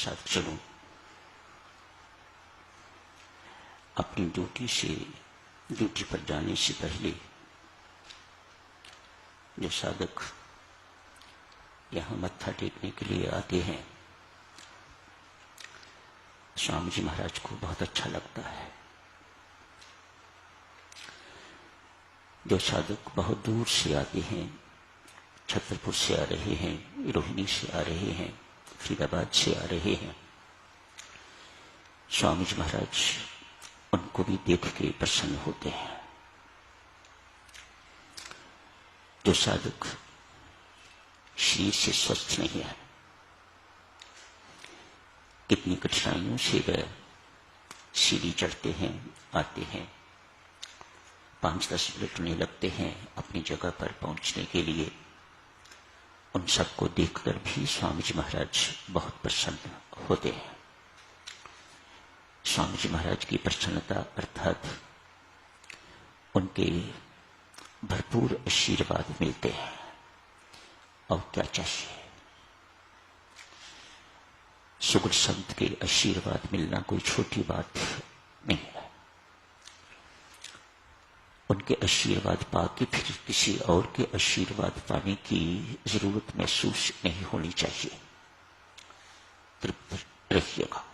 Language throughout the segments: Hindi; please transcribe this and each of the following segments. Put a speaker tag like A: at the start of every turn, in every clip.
A: साथ चलूं। अपनी ड्यूटी पर जाने से पहले जो साधक यहाँ मत्था टेकने के लिए आते हैं, स्वामी जी महाराज को बहुत अच्छा लगता है। जो साधक बहुत दूर से आते हैं, छतरपुर से आ रहे हैं, रोहिणी से आ रहे हैं, फरीदाबाद से आ रहे हैं, स्वामी जी महाराज उनको भी देख के प्रसन्न होते हैं। जो साधक शरीर से स्वस्थ नहीं है, कितनी कठिनाइयों से वे सीढ़ी चढ़ते हैं, आते हैं, 5-10 मिनट उन्हें लगते हैं अपनी जगह पर पहुंचने के लिए। उन सबको देखकर भी स्वामी जी महाराज बहुत प्रसन्न होते हैं। स्वामी जी महाराज की प्रसन्नता अर्थात उनके भरपूर आशीर्वाद मिलते हैं। और क्या चाहिए? सुगुण संत के आशीर्वाद मिलना कोई छोटी बात नहीं है। उनके आशीर्वाद पाके फिर किसी और के आशीर्वाद पाने की जरूरत महसूस नहीं होनी चाहिए। तृप्त रहिएगा।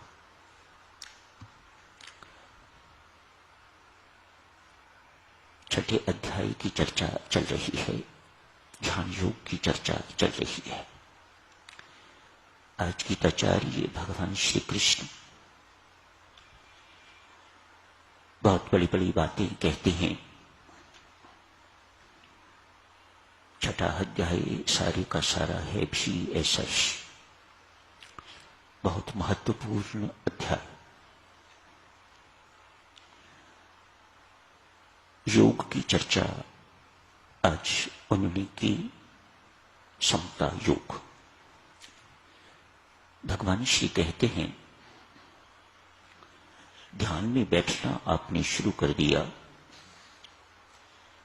A: छठे अध्याय की चर्चा चल रही है, ध्यान योग की चर्चा चल रही है। आज की आचार्य भगवान श्री कृष्ण बहुत बड़ी बड़ी बातें कहते हैं। छठा अध्याय सारे का सारा है भी ऐसा ही, बहुत महत्वपूर्ण अध्याय। योग की चर्चा आज उन्होंने की, समता योग। भगवान श्री कहते हैं, ध्यान में बैठना आपने शुरू कर दिया,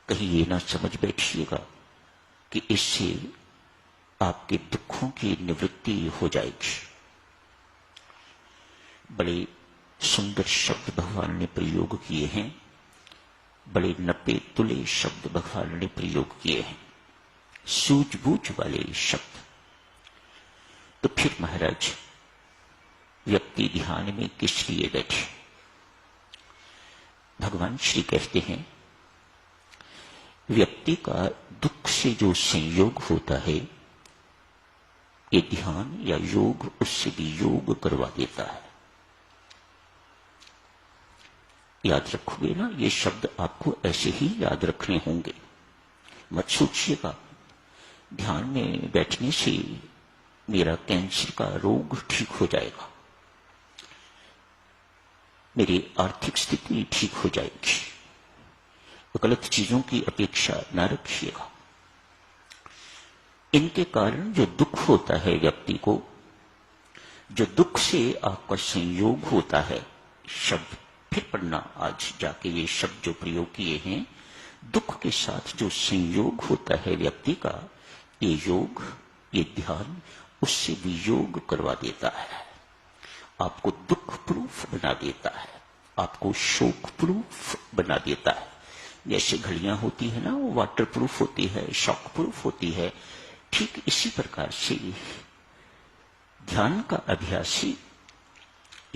A: कहीं ये ना समझ बैठिएगा कि इससे आपके दुखों की निवृत्ति हो जाएगी। बड़े सुंदर शब्द भगवान ने प्रयोग किए हैं, बड़े नपे तुले शब्द भगवान ने प्रयोग किए हैं, सूझबूझ वाले शब्द। तो फिर महाराज व्यक्ति ध्यान में किस लिए बैठे? भगवान श्री कहते हैं, व्यक्ति का दुख से जो संयोग होता है, ये ध्यान या योग उससे भी योग करवा देता है। याद रखोगे ना, ये शब्द आपको ऐसे ही याद रखने होंगे। मत सोचिएगा ध्यान में बैठने से मेरा कैंसर का रोग ठीक हो जाएगा, मेरी आर्थिक स्थिति ठीक हो जाएगी। गलत चीजों की अपेक्षा न रखिएगा। इनके कारण जो दुख होता है व्यक्ति को, जो दुख से आपका संयोग होता है, शब्द फिर पढ़ना आज जाके, ये शब्द जो प्रयोग किए हैं, दुख के साथ जो संयोग होता है व्यक्ति का, ये योग, ये ध्यान उससे भी योग करवा देता है। आपको दुख प्रूफ बना देता है, आपको शोक प्रूफ बना देता है। जैसे घड़ियां होती है ना, वो वाटर प्रूफ होती है, शॉक प्रूफ होती है, ठीक इसी प्रकार से ध्यान का अभ्यासी,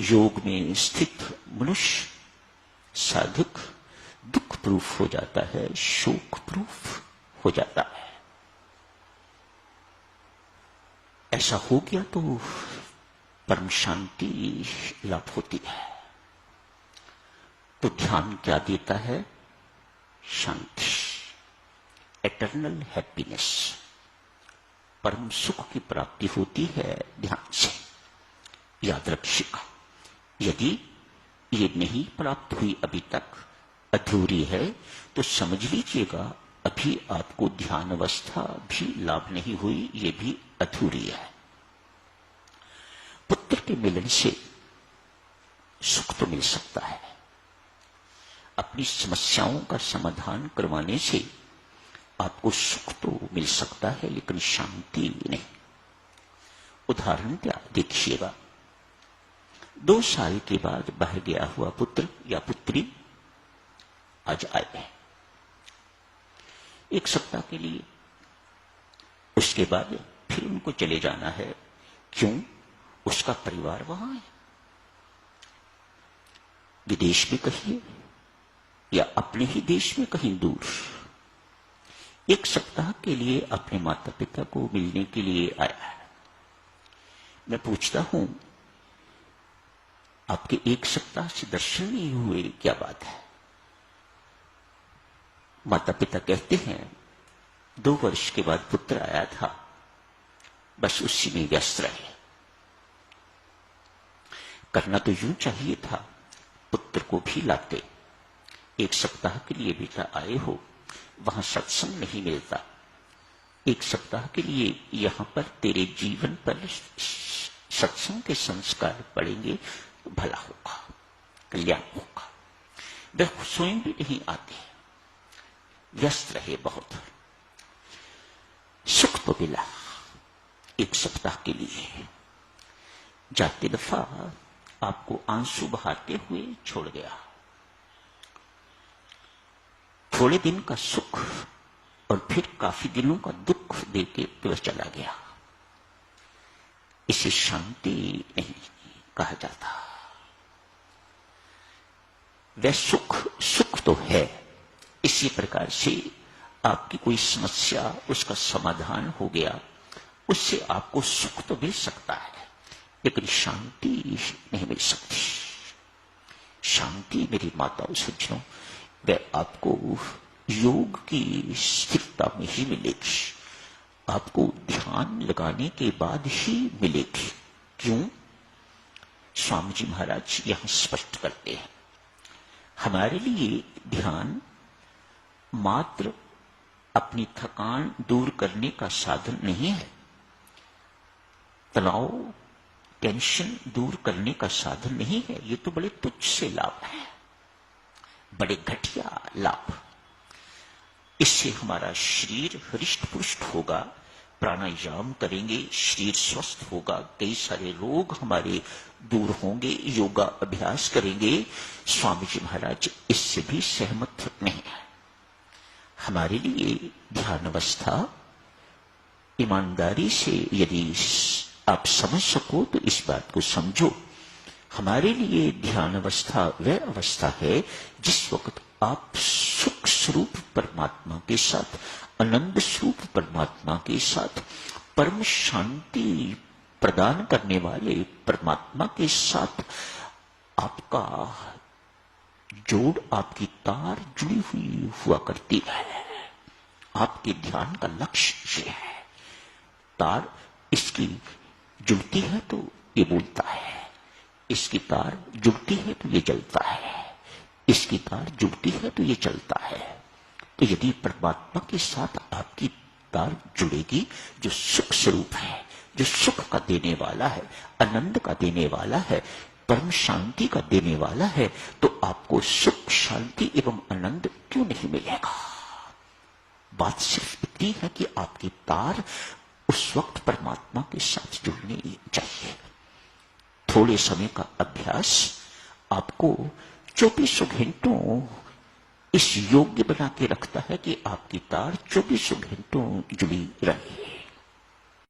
A: योग में स्थित मनुष्य, साधक दुख प्रूफ हो जाता है, शोक प्रूफ हो जाता है। ऐसा हो गया तो परम शांति लाभ होती है। तो ध्यान क्या देता है? शांति, एटर्नल हैप्पीनेस, परम सुख की प्राप्ति होती है ध्यान से। याद रखिएगा, यदि ये नहीं प्राप्त हुई, अभी तक अधूरी है, तो समझ लीजिएगा अभी आपको ध्यान अवस्था भी लाभ नहीं हुई, ये भी अधूरी है। पुत्र के मिलन से सुख तो मिल सकता है, अपनी समस्याओं का समाधान करवाने से आपको सुख तो मिल सकता है, लेकिन शांति नहीं। उदाहरण क्या देखिएगा, 2 साल के बाद बाहर गया हुआ पुत्र या पुत्री आज आए 1 सप्ताह के लिए, उसके बाद फिर उनको चले जाना है। क्यों? उसका परिवार वहां है, विदेश में कहिए या अपने ही देश में कहीं दूर। 1 सप्ताह के लिए अपने माता पिता को मिलने के लिए आया है। मैं पूछता हूं, आपके 1 सप्ताह से दर्शन नहीं हुए, क्या बात है? माता पिता कहते हैं 2 वर्ष के बाद पुत्र आया था, बस उसी में व्यस्त रहे। करना तो यूं चाहिए था, पुत्र को भी लाते। 1 सप्ताह के लिए बेटा आए हो, वहां सत्संग नहीं मिलता। 1 सप्ताह के लिए यहां पर तेरे जीवन पर सत्संग के संस्कार पड़ेंगे तो भला होगा, कल्याण होगा। वे स्वयं भी नहीं आते, व्यस्त रहे बहुत। सुख तो मिला 1 सप्ताह के लिए, जाते दफा आपको आंसू बहाते हुए छोड़ गया। थोड़े दिन का सुख और फिर काफी दिनों का दुख देके वह चला गया। इसे शांति नहीं कहा जाता। वह सुख तो है। इसी प्रकार से आपकी कोई समस्या, उसका समाधान हो गया, उससे आपको सुख तो मिल सकता है, लेकिन शांति नहीं मिल सकती। शांति मेरी माताओं सज्जनों, वह आपको योग की स्थिरता में ही मिलेगी, आपको ध्यान लगाने के बाद ही मिलेगी। क्यों? स्वामी जी महाराज यहां स्पष्ट करते हैं, हमारे लिए ध्यान मात्र अपनी थकान दूर करने का साधन नहीं है, तनाव टेंशन दूर करने का साधन नहीं है। ये तो बड़े तुच्छ से लाभ है, बड़े घटिया लाभ। इससे हमारा शरीर हृष्ट पुष्ट होगा, प्राणायाम करेंगे, शरीर स्वस्थ होगा, कई सारे रोग हमारे दूर होंगे, योगा अभ्यास करेंगे। स्वामी जी महाराज इससे भी सहमत नहीं है। हमारे लिए ध्यान अवस्था ईमानदारी से यदि आप समझ सको तो इस बात को समझो, हमारे लिए ध्यान अवस्था वह अवस्था है जिस वक्त आप सुख स्वरूप परमात्मा के साथ, आनंद स्वरूप परमात्मा के साथ, परम शांति प्रदान करने वाले परमात्मा के साथ आपका जोड़, आपकी तार जुड़ी हुई हुआ करती है। आपके ध्यान का लक्ष्य ये है। तार इसकी जुड़ती है तो ये बोलता है, इसकी तार जुड़ती है तो ये जलता है, इसकी तार जुड़ती है तो ये चलता है। तो यदि परमात्मा के साथ आपकी तार जुड़ेगी, जो सुख स्वरूप है, जो सुख का देने वाला है, आनंद का देने वाला है, परम शांति का देने वाला है, तो आपको सुख, शांति एवं आनंद क्यों नहीं मिलेगा? बात सिर्फ इतनी है कि आपकी तार उस वक्त परमात्मा के साथ जुड़नी चाहिए। थोड़े समय का अभ्यास आपको 24 घंटों इस योग्य बना के रखता है कि आपकी तार 24 घंटों जुड़ी रहे।